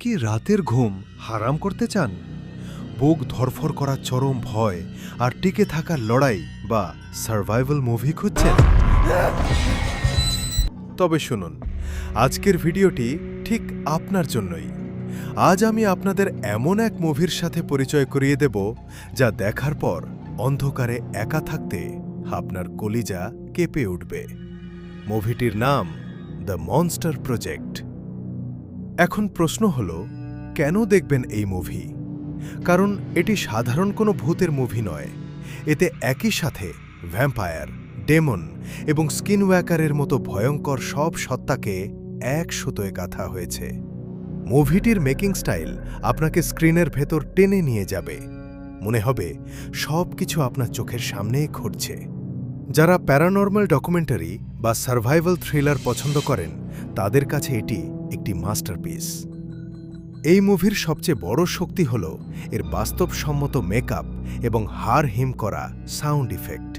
কি রাতের ঘুম হারাম করতে চান? বুক ধরফর করা চরম ভয় আর টিকে থাকার লড়াই বা সার্ভাইভাল মুভি খুঁজছেন? তবে শুনুন, আজকের ভিডিওটি ঠিক আপনার জন্যই। আজ আমি আপনাদের এমন এক মুভির সাথে পরিচয় করিয়ে দেব যা দেখার পর অন্ধকারে একা থাকতে আপনার কলিজা কেঁপে উঠবে। মুভিটির নাম দ্য মনস্টার প্রজেক্ট। এখন প্রশ্ন হল, কেন দেখবেন এই মুভি? কারণ এটি সাধারণ কোনো ভূতের মুভি নয়। এতে একই সাথে ভ্যাম্পায়ার, ডেমন এবং স্কিনওয়াকারের মতো ভয়ঙ্কর সব সত্তাকে এক সুতোয় গাঁথা হয়েছে। মুভিটির মেকিং স্টাইল আপনাকে স্ক্রিনের ভেতর টেনে নিয়ে যাবে। মনে হবে সব কিছু আপনার চোখের সামনেই ঘটছে। যারা প্যারানর্মাল ডকুমেন্টারি বা সার্ভাইভাল থ্রিলার পছন্দ করেন, তাদের কাছে এটি একটি মাস্টারপিস। এই মুভির সবচেয়ে বড় শক্তি হল এর বাস্তবসম্মত মেকআপ এবং হাড় হিম করা সাউন্ড ইফেক্ট।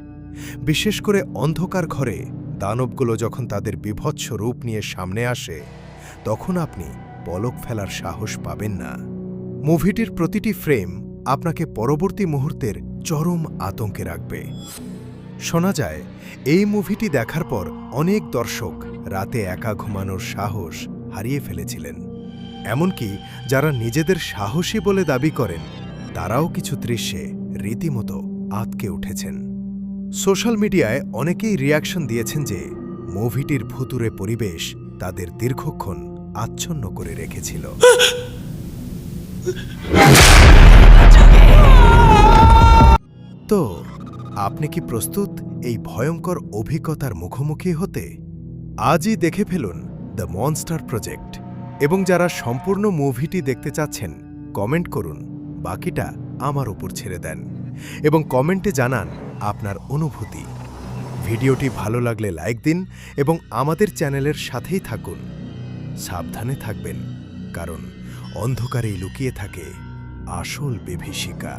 বিশেষ করে অন্ধকার ঘরে দানবগুলো যখন তাদের বীভৎস রূপ নিয়ে সামনে আসে, তখন আপনি পলক ফেলার সাহস পাবেন না। মুভিটির প্রতিটি ফ্রেম আপনাকে পরবর্তী মুহূর্তের চরম আতঙ্কে রাখবে। শোনা যায়, এই মুভিটি দেখার পর অনেক দর্শক রাতে একা ঘুমানোর সাহস হারিয়ে ফেলেছিলেন। এমনকি যারা নিজেদের সাহসী বলে দাবি করেন, তারাও কিছু দৃশ্যে রীতিমতো আঁতকে উঠেছেন। সোশ্যাল মিডিয়ায় অনেকেই রিয়াকশন দিয়েছেন যে মুভিটির ভুতুড়ে পরিবেশ তাদের দীর্ঘক্ষণ আচ্ছন্ন করে রেখেছিল। তো আপনি কি প্রস্তুত এই ভয়ঙ্কর অভিজ্ঞতার মুখোমুখি হতে? আজই দেখে ফেলুন দ্য মনস্টার প্রজেক্ট। এবং যারা সম্পূর্ণ মুভিটি দেখতে চাচ্ছেন, কমেন্ট করুন, বাকিটা আমার উপর ছেড়ে দেন এবং কমেন্টে জানান আপনার অনুভূতি। ভিডিওটি ভালো লাগলে লাইক দিন এবং আমাদের চ্যানেলের সাথেই থাকুন। সাবধানে থাকবেন, কারণ অন্ধকারেই লুকিয়ে থাকে আসল বিভীষিকা।